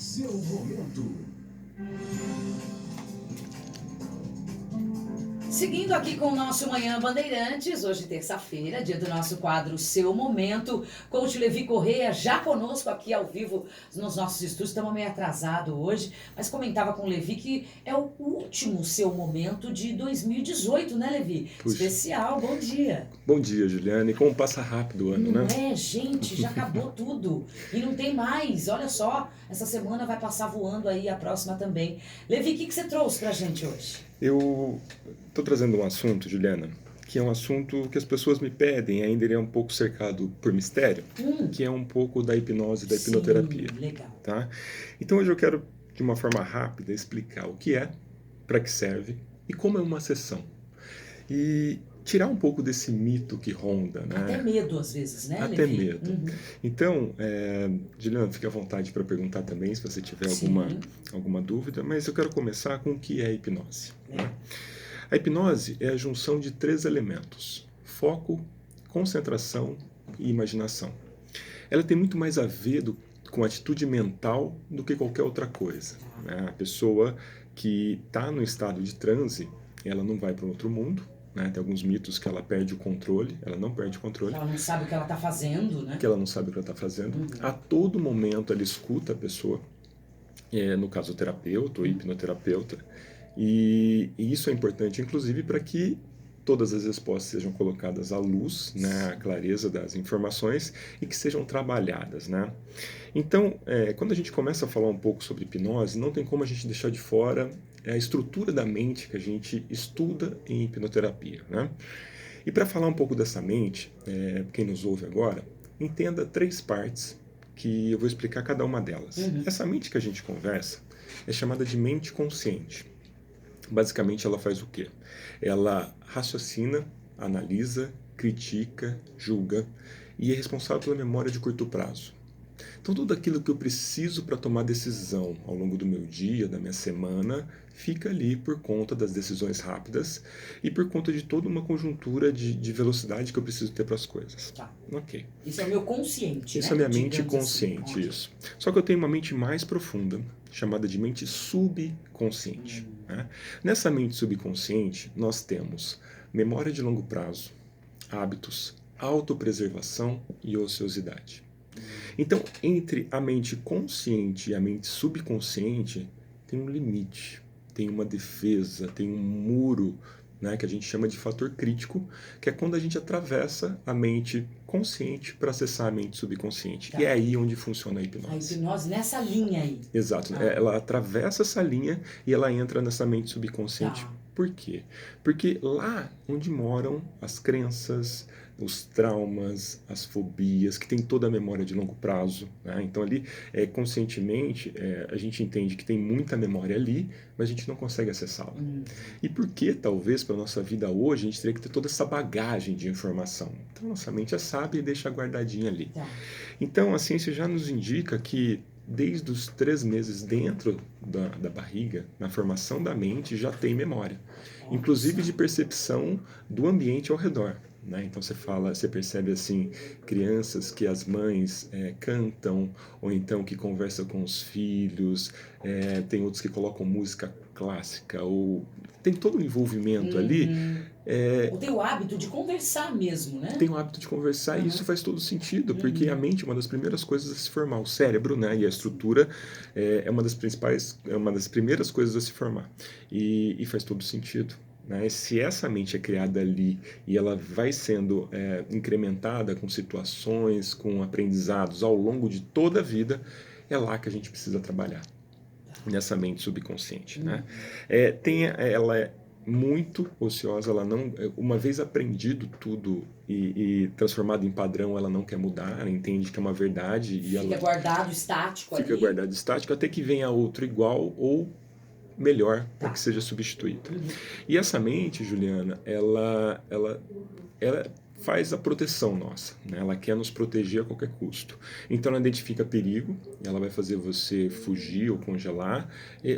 Seu momento. Seguindo aqui com o nosso Manhã Bandeirantes, hoje terça-feira, dia do nosso quadro Seu Momento. Coach Levi Correia já conosco aqui ao vivo nos nossos estúdios. Estamos meio atrasados hoje, mas comentava com o Levi que é o último Seu Momento de 2018, né, Levi? Puxa. Especial, bom dia. Bom dia, Juliane. Como passa rápido o ano, Não né? é, gente, já acabou tudo. E não tem mais, olha só, essa semana vai passar voando aí, a próxima também. Levi, o que você trouxe pra gente hoje? Eu estou trazendo um assunto, Juliana, que é um assunto que as pessoas me pedem, ainda ele é um pouco cercado por mistério, que é um pouco da hipnose, da hipnoterapia. Sim, legal. Tá? Então hoje eu quero, de uma forma rápida, explicar o que é, para que serve e como é uma sessão. E tirar um pouco desse mito que ronda, né? Até medo às vezes, né, Até Levi? medo. Então, Juliana, fique à vontade para perguntar também, se você tiver alguma dúvida, mas eu quero começar com o que é hipnose. Né? A hipnose é a junção de 3 elementos: foco, concentração e imaginação. Ela tem muito mais a ver com atitude mental do que qualquer outra coisa. Né? A pessoa que está no estado de transe, ela não vai para outro mundo. Né? Tem alguns mitos que ela perde o controle, ela não perde o controle. Ela não sabe o que ela está fazendo, né? Que ela não sabe o que ela está fazendo. A todo momento ela escuta a pessoa, no caso o terapeuta ou hipnoterapeuta, e isso é importante, inclusive, para que todas as respostas sejam colocadas à luz, né, à clareza das informações e que sejam trabalhadas, né? Então, quando a gente começa a falar um pouco sobre hipnose, não tem como a gente deixar de fora a estrutura da mente que a gente estuda em hipnoterapia, né? E para falar um pouco dessa mente, quem nos ouve agora, entenda 3 partes que eu vou explicar cada uma delas. Essa mente que a gente conversa é chamada de mente consciente. Basicamente ela faz o quê? Ela raciocina, analisa, critica, julga e é responsável pela memória de curto prazo. Então tudo aquilo que eu preciso para tomar decisão ao longo do meu dia, da minha semana, fica ali por conta das decisões rápidas e por conta de toda uma conjuntura de velocidade que eu preciso ter para as coisas. Tá. Ok. Isso é o meu consciente, Isso né? é a minha mente Digamos consciente, assim. isso. Só que eu tenho uma mente mais profunda, chamada de mente subconsciente. Né? Nessa mente subconsciente, nós temos memória de longo prazo, hábitos, autopreservação e ociosidade. Então, entre a mente consciente e a mente subconsciente, tem um limite, tem uma defesa, tem um muro, né, que a gente chama de fator crítico, que é quando a gente atravessa a mente consciente para acessar a mente subconsciente. Tá. E é aí onde funciona a A hipnose. hipnose nessa linha aí. Exato. Tá. Ela atravessa essa linha e ela entra nessa mente subconsciente. Tá. Por quê? Porque lá onde moram as crenças, os traumas, as fobias, que tem toda a memória de longo prazo. Né? Então ali, conscientemente, a gente entende que tem muita memória ali, mas a gente não consegue acessá-la. E por que, talvez, para a nossa vida hoje, a gente teria que ter toda essa bagagem de informação? Então nossa mente é sábia e deixa guardadinha ali. Tá. Então a ciência já nos indica que desde os 3 meses dentro da barriga, na formação da mente, já tem memória. Inclusive de percepção do ambiente ao redor. Né? Então você percebe assim, crianças que as mães cantam, ou então que conversam com os filhos, tem outros que colocam música clássica, ou tem todo um envolvimento ali. Ou tem o hábito de conversar mesmo, né? Tem o hábito de conversar e isso faz todo sentido, porque a mente é uma das primeiras coisas a se formar. O cérebro, né, e a estrutura é uma das primeiras coisas a se formar. E faz todo sentido. Né? Se essa mente é criada ali e ela vai sendo incrementada com situações, com aprendizados ao longo de toda a vida, é lá que a gente precisa trabalhar, nessa mente subconsciente. Né? Ela é muito ociosa, ela não, uma vez aprendido tudo e transformado em padrão, ela não quer mudar, ela entende que é uma verdade e Fica guardado estático ali. Fica guardado estático até que venha outro igual ou melhor para que seja substituído. E essa mente, Juliana, ela faz a proteção nossa, né? Ela quer nos proteger a qualquer custo. Então ela identifica perigo, ela vai fazer você fugir ou congelar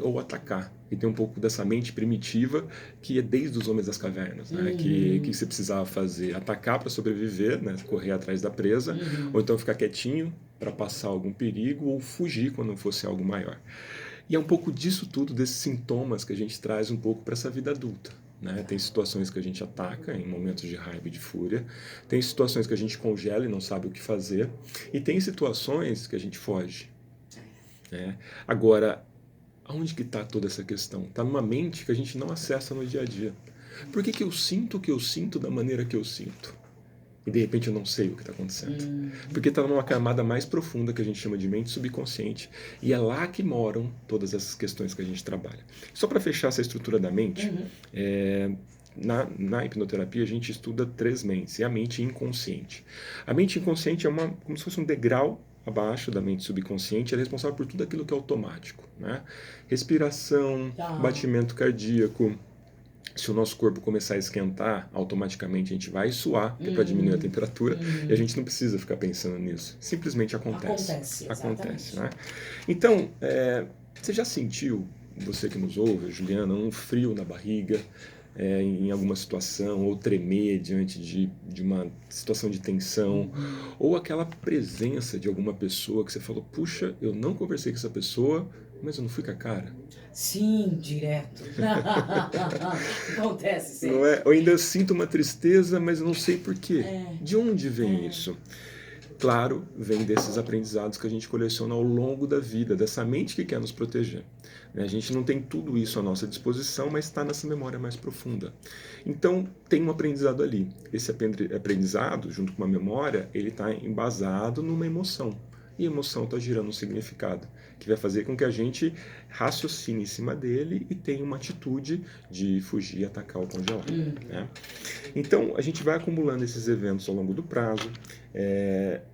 ou atacar. E tem um pouco dessa mente primitiva que é desde os homens das cavernas, né? Que você precisava fazer? Atacar para sobreviver, né? Correr atrás da presa, ou então ficar quietinho, para passar algum perigo ou fugir quando fosse algo maior. E é um pouco disso tudo, desses sintomas que a gente traz um pouco para essa vida adulta. Né? Tem situações que a gente ataca em momentos de raiva e de fúria, tem situações que a gente congela e não sabe o que fazer, e tem situações que a gente foge. Né? Agora, aonde que está toda essa questão? Está numa mente que a gente não acessa no dia a dia. Por que eu sinto o que eu sinto da maneira que eu sinto? E de repente eu não sei o que está acontecendo. Porque está numa camada mais profunda que a gente chama de mente subconsciente. E é lá que moram todas essas questões que a gente trabalha. Só para fechar essa estrutura da mente, na hipnoterapia a gente estuda 3 mentes. E a mente inconsciente. A mente inconsciente é como se fosse um degrau abaixo da mente subconsciente. Ela é responsável por tudo aquilo que é automático. Né? Respiração, batimento cardíaco. Se o nosso corpo começar a esquentar, automaticamente a gente vai suar, que é para diminuir a temperatura, e a gente não precisa ficar pensando nisso. Simplesmente acontece. Acontece, né? Então, você já sentiu, você que nos ouve, Juliana, um frio na barriga em alguma situação, ou tremer diante de uma situação de tensão, ou aquela presença de alguma pessoa que você falou, puxa, eu não conversei com essa pessoa, mas eu não fui com a cara? Sim, direto. Acontece sempre. Não é? Eu ainda sinto uma tristeza, mas eu não sei por quê. De onde vem isso? Claro, vem desses aprendizados que a gente coleciona ao longo da vida, dessa mente que quer nos proteger. A gente não tem tudo isso à nossa disposição, mas está nessa memória mais profunda. Então, tem um aprendizado ali. Esse aprendizado, junto com uma memória, ele está embasado numa emoção. E a emoção está girando um significado, que vai fazer com que a gente raciocine em cima dele e tenha uma atitude de fugir, atacar ou congelar. Né? Então, a gente vai acumulando esses eventos ao longo do prazo.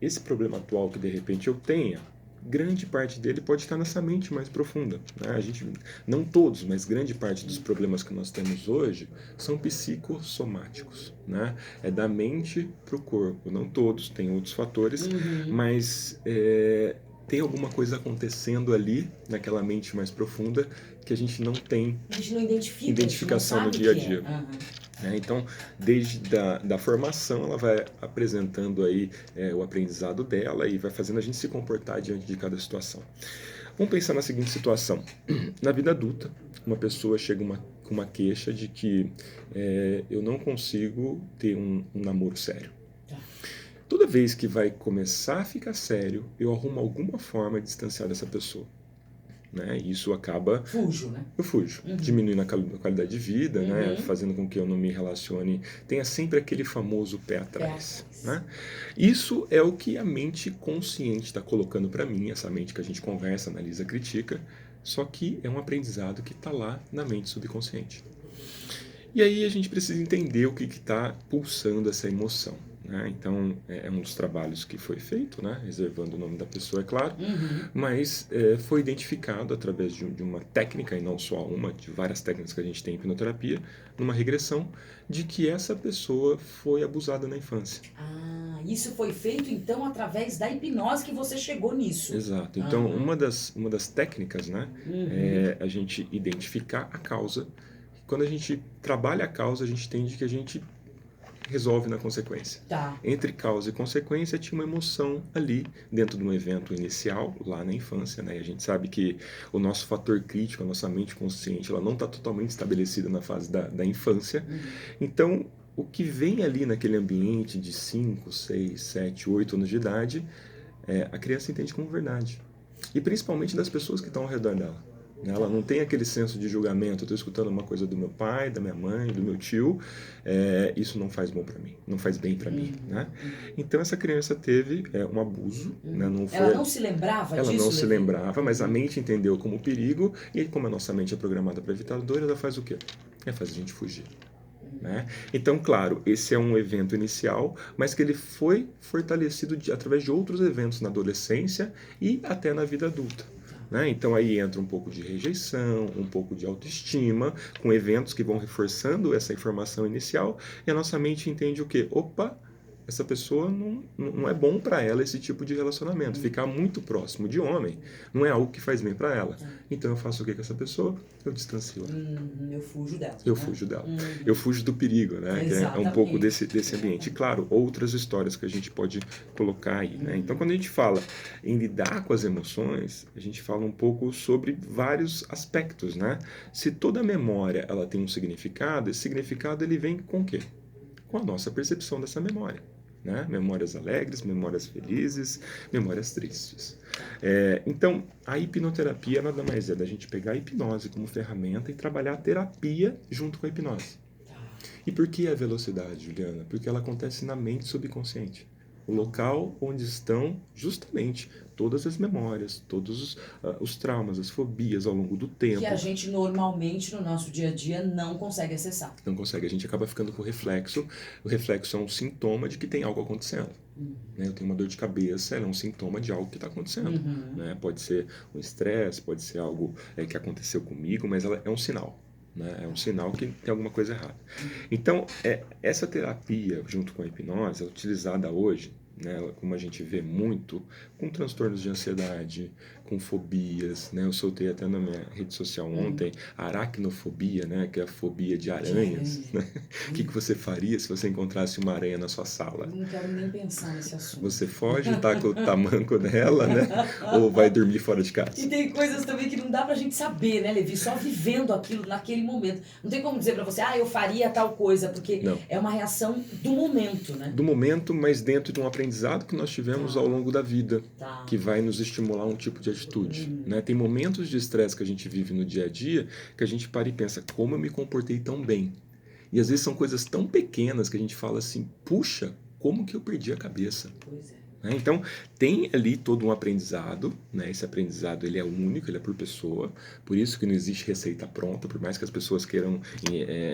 Esse problema atual que, de repente, eu tenha, grande parte dele pode estar nessa mente mais profunda. Né? A gente, não todos, mas grande parte dos problemas que nós temos hoje são psicossomáticos. Né? É da mente para o corpo. Não todos, tem outros fatores, mas tem alguma coisa acontecendo ali, naquela mente mais profunda, que a gente não tem identificação no dia a dia. Então, desde da formação, ela vai apresentando aí o aprendizado dela e vai fazendo a gente se comportar diante de cada situação. Vamos pensar na seguinte situação. Na vida adulta, uma pessoa chega com uma queixa de que eu não consigo ter um namoro sério. Toda vez que vai começar a ficar sério, eu arrumo alguma forma de distanciar dessa pessoa. Né? E isso acaba... Eu fujo. Diminuindo a qualidade de vida, né? Fazendo com que eu não me relacione. Tenha sempre aquele famoso pé atrás. Né? Isso é o que a mente consciente está colocando para mim, essa mente que a gente conversa, analisa, critica, só que é um aprendizado que está lá na mente subconsciente. E aí a gente precisa entender o que está pulsando essa emoção. Né? Então, é um dos trabalhos que foi feito, né? Reservando o nome da pessoa, é claro, mas foi identificado através de uma técnica, e não só uma, de várias técnicas que a gente tem em hipnoterapia, numa regressão, de que essa pessoa foi abusada na infância. Isso foi feito, então, através da hipnose que você chegou nisso. Exato. Então, uma das técnicas, né, é a gente identificar a causa. Quando a gente trabalha a causa, a gente entende que a gente resolve na consequência. Entre causa e consequência tinha uma emoção ali dentro de um evento inicial, lá na infância, né? E a gente sabe que o nosso fator crítico, a nossa mente consciente, ela não está totalmente estabelecida na fase da infância. Então, o que vem ali naquele ambiente de 5, 6, 7, 8 anos de idade, a criança entende como verdade. E principalmente das pessoas que estão ao redor dela. Ela não tem aquele senso de julgamento. Eu estou escutando uma coisa do meu pai, da minha mãe, do meu tio. Isso não faz bom para mim, não faz bem para mim. Né? Então essa criança teve um abuso. Né? Ela não se lembrava disso? Ela não se lembrava, mas a mente entendeu como perigo. E aí, como a nossa mente é programada para evitar dor, ela faz o quê? Faz a gente fugir. Né? Então, claro, esse é um evento inicial, mas que ele foi fortalecido através de outros eventos na adolescência e até na vida adulta. Né? Então aí entra um pouco de rejeição, um pouco de autoestima, com eventos que vão reforçando essa informação inicial, e a nossa mente entende o quê? Opa, essa pessoa não é bom para ela esse tipo de relacionamento. Ficar muito próximo de homem não é algo que faz bem para ela. Então eu faço o que com essa pessoa? Eu distancio ela. Eu fujo dela. Eu né? fujo dela. Eu fujo do perigo, né? Que é um pouco desse ambiente. E claro, outras histórias que a gente pode colocar aí, né? Então quando a gente fala em lidar com as emoções, a gente fala um pouco sobre vários aspectos, né? Se toda memória ela tem um significado, esse significado ele vem com o quê? Com a nossa percepção dessa memória. Né? Memórias alegres, memórias felizes, memórias tristes. Então, a hipnoterapia nada mais é da gente pegar a hipnose como ferramenta e trabalhar a terapia junto com a hipnose. E por que a velocidade, Juliana? Porque ela acontece na mente subconsciente. O local onde estão justamente todas as memórias, todos os traumas, as fobias ao longo do tempo. Que a gente normalmente no nosso dia a dia não consegue acessar. Não consegue, a gente acaba ficando com reflexo. O reflexo é um sintoma de que tem algo acontecendo. Né? Eu tenho uma dor de cabeça, ela é um sintoma de algo que está acontecendo. Né? Pode ser um estresse, pode ser algo que aconteceu comigo, mas ela é um sinal. Né? É um sinal que tem alguma coisa errada. Então, essa terapia, junto com a hipnose, é utilizada hoje, né, como a gente vê muito, com transtornos de ansiedade, com fobias, né? Eu soltei até na minha rede social ontem a aracnofobia, né? Que é a fobia de aranhas. Né? O que você faria se você encontrasse uma aranha na sua sala? Não quero nem pensar nesse assunto. Você foge, taca o tamanco dela, né? Ou vai dormir fora de casa? E tem coisas também que não dá pra gente saber, né, Levi? Só vivendo aquilo naquele momento. Não tem como dizer pra você, eu faria tal coisa, porque é uma reação do momento, né? Do momento, mas dentro de um aprendizado que nós tivemos ao longo da vida, que vai nos estimular um tipo de atitude. Né? Tem momentos de estresse que a gente vive no dia a dia que a gente para e pensa, como eu me comportei tão bem? E às vezes são coisas tão pequenas que a gente fala assim, puxa, como que eu perdi a cabeça? Pois é. Então, tem ali todo um aprendizado, né? Esse aprendizado ele é único, ele é por pessoa, por isso que não existe receita pronta, por mais que as pessoas queiram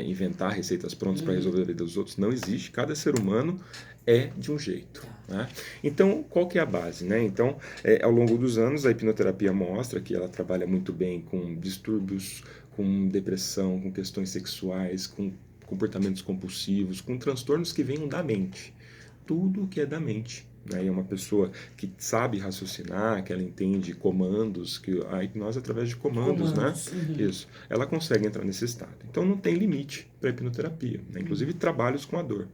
inventar receitas prontas para resolver a vida dos outros, não existe, cada ser humano é de um jeito. Né? Então, qual que é a base? Né? Então, ao longo dos anos, a hipnoterapia mostra que ela trabalha muito bem com distúrbios, com depressão, com questões sexuais, com comportamentos compulsivos, com transtornos que venham da mente. Tudo que é da mente. Né? É uma pessoa que sabe raciocinar, que ela entende comandos, que a hipnose através de comandos, né? Isso. Ela consegue entrar nesse estado. Então não tem limite para a hipnoterapia, né? Inclusive trabalhos com a dor.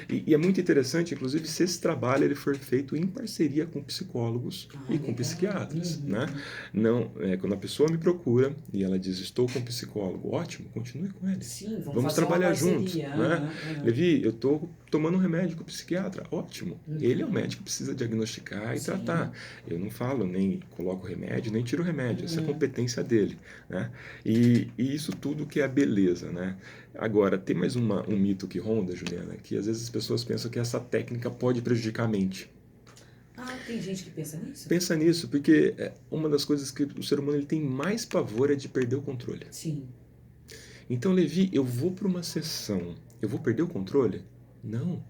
E é muito interessante, inclusive, se esse trabalho ele for feito em parceria com psicólogos e com psiquiatras, né? Não, quando a pessoa me procura e ela diz, estou com um psicólogo, ótimo, continue com ele. Sim, vamos trabalhar juntos. Né? Levi, eu estou tomando um remédio com o psiquiatra, ótimo. Ele é o médico que precisa diagnosticar e tratar. Eu não falo, nem coloco remédio, nem tiro remédio. Essa é a competência dele. Né? E isso tudo que é a beleza. Né? Agora, tem mais um mito que ronda, Juliana, que às vezes as pessoas pensam que essa técnica pode prejudicar a mente. Tem gente que pensa nisso? Pensa nisso, porque uma das coisas que o ser humano ele tem mais pavor é de perder o controle. Sim. Então, Levi, eu vou para uma sessão, eu vou perder o controle? Não.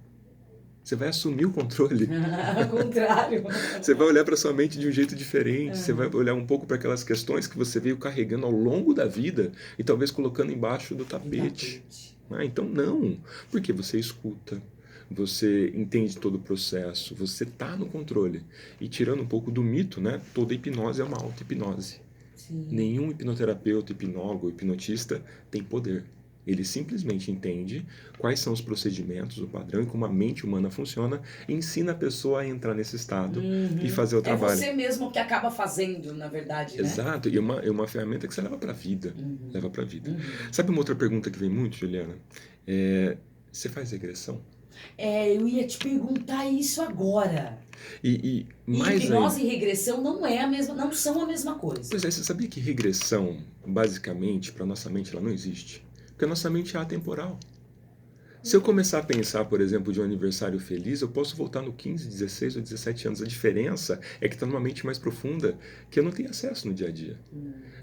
Você vai assumir o controle. Ao contrário. Você vai olhar para sua mente de um jeito diferente. Você vai olhar um pouco para aquelas questões que você veio carregando ao longo da vida e talvez colocando embaixo do tapete. Então, não. Porque você escuta, você entende todo o processo, você está no controle. E tirando um pouco do mito, né? Toda hipnose é uma auto-hipnose. Nenhum hipnoterapeuta, hipnólogo, hipnotista tem poder. Ele simplesmente entende quais são os procedimentos, o padrão e como a mente humana funciona e ensina a pessoa a entrar nesse estado e fazer o trabalho. É você mesmo que acaba fazendo, na verdade, né? Exato, e é uma ferramenta que você leva para a vida. Leva para a vida. Sabe uma outra pergunta que vem muito, Juliana? Você faz regressão? Eu ia te perguntar isso agora. E mais hipnose e regressão não são a mesma coisa. Pois é, você sabia que regressão, basicamente, para nossa mente, ela não existe? Porque a nossa mente é atemporal. Se eu começar a pensar, por exemplo, de um aniversário feliz, eu posso voltar no 15, 16 ou 17 anos. A diferença é que está numa mente mais profunda que eu não tenho acesso no dia a dia.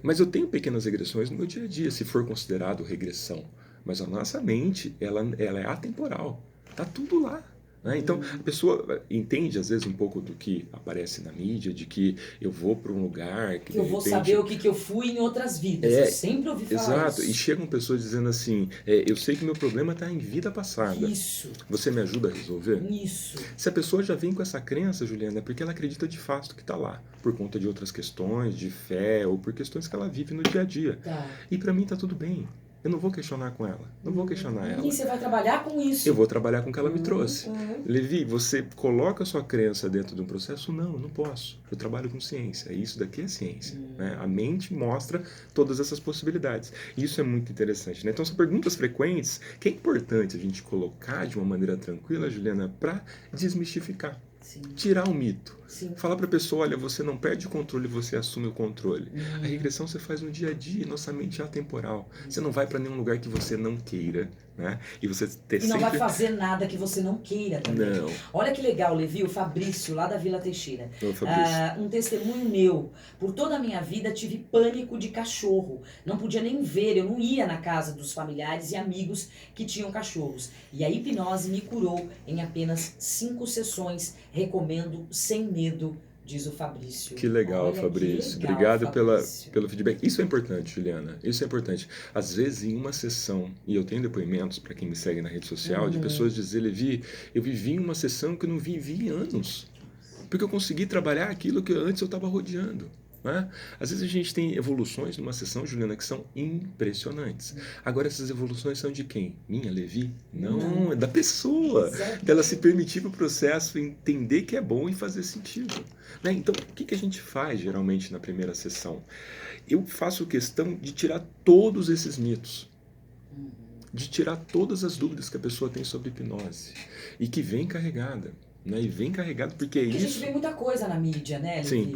Mas eu tenho pequenas regressões no meu dia a dia, se for considerado regressão. Mas a nossa mente, ela é atemporal. Está tudo lá. Né? Então, a pessoa entende, às vezes, um pouco do que aparece na mídia, de que eu vou para um lugar que eu de vou repente... saber o que eu fui em outras vidas. Eu sempre ouvi falar Exato, isso. e chegam pessoas dizendo assim, eu sei que meu problema está em vida passada. Isso. Você me ajuda a resolver? Isso. Se a pessoa já vem com essa crença, Juliana, é porque ela acredita de fato que está lá, por conta de outras questões, de fé, ou por questões que ela vive no dia a dia. Tá. E para mim está tudo bem. Eu não vou questionar com ela, não vou questionar ela. E você vai trabalhar com isso. Eu vou trabalhar com o que ela me trouxe. Levi, você coloca a sua crença dentro de um processo? Não, eu não posso. Eu trabalho com ciência. Isso daqui é ciência. Né? A mente mostra todas essas possibilidades. E isso é muito interessante. Né? Então, são perguntas frequentes que é importante a gente colocar de uma maneira tranquila, Juliana, para desmistificar. Sim. Tirar o mito. Sim. Falar para a pessoa, olha, você não perde o controle, você assume o controle. A regressão você faz no dia a dia, nossa mente é atemporal. Você não vai para nenhum lugar que você não queira, né? E você ter E não sempre... vai fazer nada que você não queira também. Não. Olha que legal, Levi, o Fabrício, lá da Vila Teixeira. Ô, Fabrício. Um testemunho meu. Por toda a minha vida tive pânico de cachorro. Não podia nem ver, eu não ia na casa dos familiares e amigos que tinham cachorros. E a hipnose me curou em apenas 5 sessões. Recomendo sem medo, diz o Fabrício. Que legal, Olha, Fabrício. que legal, Obrigado Fabrício. pelo feedback. Isso é importante, Juliana. Isso é importante. Às vezes, em uma sessão, e eu tenho depoimentos para quem me segue na rede social, de pessoas dizer, Levi, eu vivi uma sessão que eu não vivi em anos. Porque eu consegui trabalhar aquilo que antes eu estava rodeando. Né? Às vezes a gente tem evoluções numa sessão, Juliana, que são impressionantes. Agora, essas evoluções são de quem? Minha, Levi? Não, é da pessoa. Dela se permitir para o processo, entender que é bom e fazer sentido. Né? Então, o que a gente faz geralmente na primeira sessão? Eu faço questão de tirar todos esses mitos. De tirar todas as dúvidas que a pessoa tem sobre hipnose. E que vem carregada. Né? E vem carregado porque Porque isso... a gente vê muita coisa na mídia, né, Levi? Sim.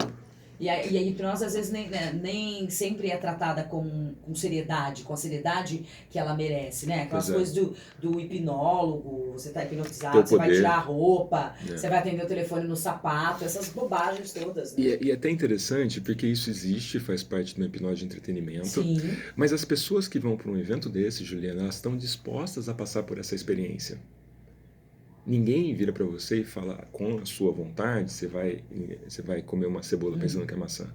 E a hipnose, às vezes, nem sempre é tratada com seriedade, com a seriedade que ela merece, né? Aquelas coisas do hipnólogo, você tá hipnotizado, você vai tirar a roupa, você vai atender o telefone no sapato, essas bobagens todas, né? E é até interessante, porque isso existe, faz parte de uma hipnose de entretenimento. Sim. Mas as pessoas que vão para um evento desse, Juliana, elas estão dispostas a passar por essa experiência. Ninguém vira para você e fala, com a sua vontade, você vai comer uma cebola pensando que é maçã.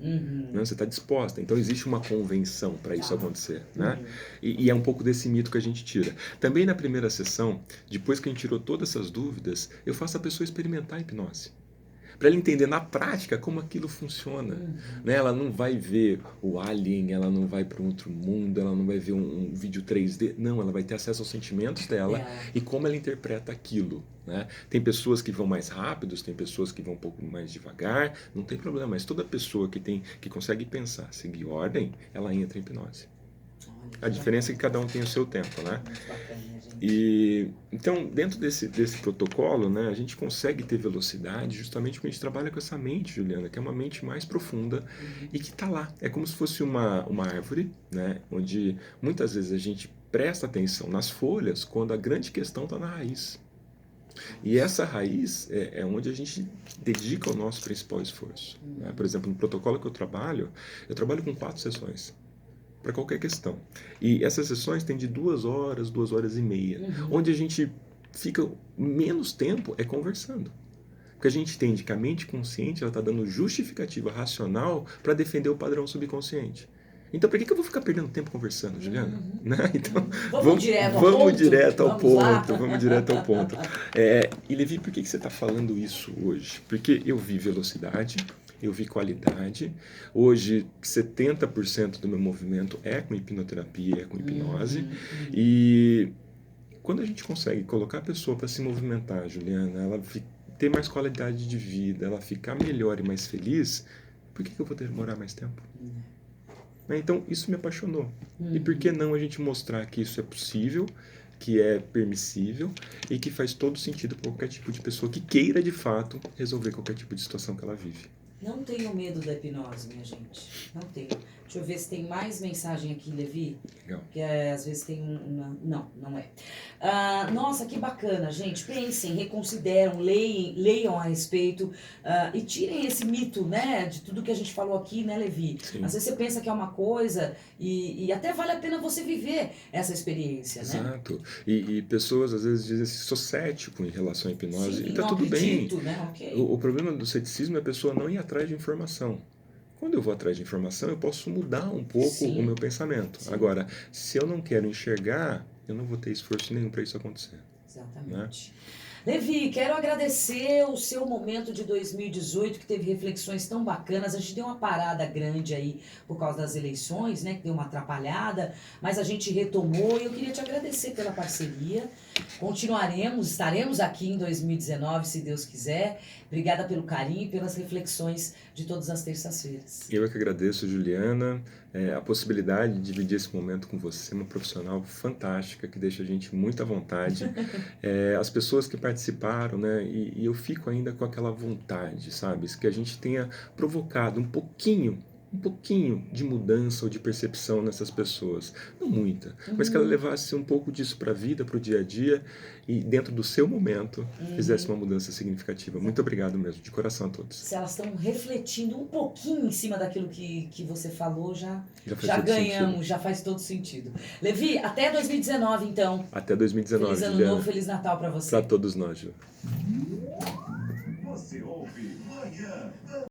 Não, você está disposta. Então existe uma convenção para isso acontecer. Né? E é um pouco desse mito que a gente tira. Também na primeira sessão, depois que a gente tirou todas essas dúvidas, eu faço a pessoa experimentar a hipnose. Para ela entender na prática como aquilo funciona. Né? Ela não vai ver o alien, ela não vai para um outro mundo, ela não vai ver um vídeo 3D. Não, ela vai ter acesso aos sentimentos dela e como ela interpreta aquilo. Né? Tem pessoas que vão mais rápidos, tem pessoas que vão um pouco mais devagar, não tem problema, mas toda pessoa que consegue pensar, seguir ordem, ela entra em hipnose. A diferença é que cada um tem o seu tempo, né? E então, dentro desse protocolo, né, a gente consegue ter velocidade justamente porque a gente trabalha com essa mente, Juliana, que é uma mente mais profunda e que está lá. É como se fosse uma árvore, né, onde muitas vezes a gente presta atenção nas folhas quando a grande questão está na raiz. E essa raiz é onde a gente dedica o nosso principal esforço. Né? Por exemplo, no protocolo que eu trabalho com 4 sessões. Para qualquer questão. E essas sessões têm de 2 horas, 2 horas e meia, onde a gente fica menos tempo conversando. Porque a gente entende que a mente consciente está dando justificativa racional para defender o padrão subconsciente. Então, por que eu vou ficar perdendo tempo conversando, Juliana? Né? Então, vamos direto ao ponto. E Levi, por que você está falando isso hoje? Porque eu vi velocidade, eu vi qualidade. Hoje, 70% do meu movimento é com hipnoterapia, é com hipnose. E quando a gente consegue colocar a pessoa para se movimentar, Juliana, ela ter mais qualidade de vida, ela ficar melhor e mais feliz, por que eu vou demorar mais tempo? Então, isso me apaixonou. E por que não a gente mostrar que isso é possível, que é permissível e que faz todo sentido para qualquer tipo de pessoa que queira, de fato, resolver qualquer tipo de situação que ela vive. Não tenham medo da hipnose, minha gente. Não tenho. Deixa eu ver se tem mais mensagem aqui, Levi. Legal. Que às vezes tem uma... Não é. Nossa, que bacana, gente. Pensem, reconsideram, leiam a respeito, e tirem esse mito, né, de tudo que a gente falou aqui, né, Levi? Sim. Às vezes você pensa que é uma coisa e até vale a pena você viver essa experiência, né? Exato. E pessoas às vezes dizem assim, sou cético em relação à hipnose. Sim, E tá não tudo bem. acredito, né? Ok. O problema do ceticismo é a pessoa não ir atrás de informação. Quando eu vou atrás de informação, eu posso mudar um pouco o Sim, meu pensamento. sim. Agora, se eu não quero enxergar, eu não vou ter esforço nenhum para isso acontecer. Né? Exatamente. Levi, quero agradecer o seu momento de 2018, que teve reflexões tão bacanas. A gente deu uma parada grande aí por causa das eleições, né? Que deu uma atrapalhada, mas a gente retomou e eu queria te agradecer pela parceria. Continuaremos, estaremos aqui em 2019, se Deus quiser. Obrigada pelo carinho e pelas reflexões de todas as terças-feiras. Eu é que agradeço, Juliana, a possibilidade de dividir esse momento com você, uma profissional fantástica que deixa a gente muito à vontade. As pessoas que participaram, né, e eu fico ainda com aquela vontade, sabe, que a gente tenha provocado um pouquinho de mudança ou de percepção nessas pessoas. Não muita, mas que ela levasse um pouco disso para a vida, para o dia a dia e dentro do seu momento fizesse uma mudança significativa. Muito obrigado mesmo, de coração a todos. Se elas estão refletindo um pouquinho em cima daquilo que você falou, já faz todo ganhamos, sentido. já faz todo sentido. Levi, até 2019 então. Até 2019, Feliz ano Juliana. novo, Feliz Natal para você. Para todos nós, Ju. Você ouve Manhã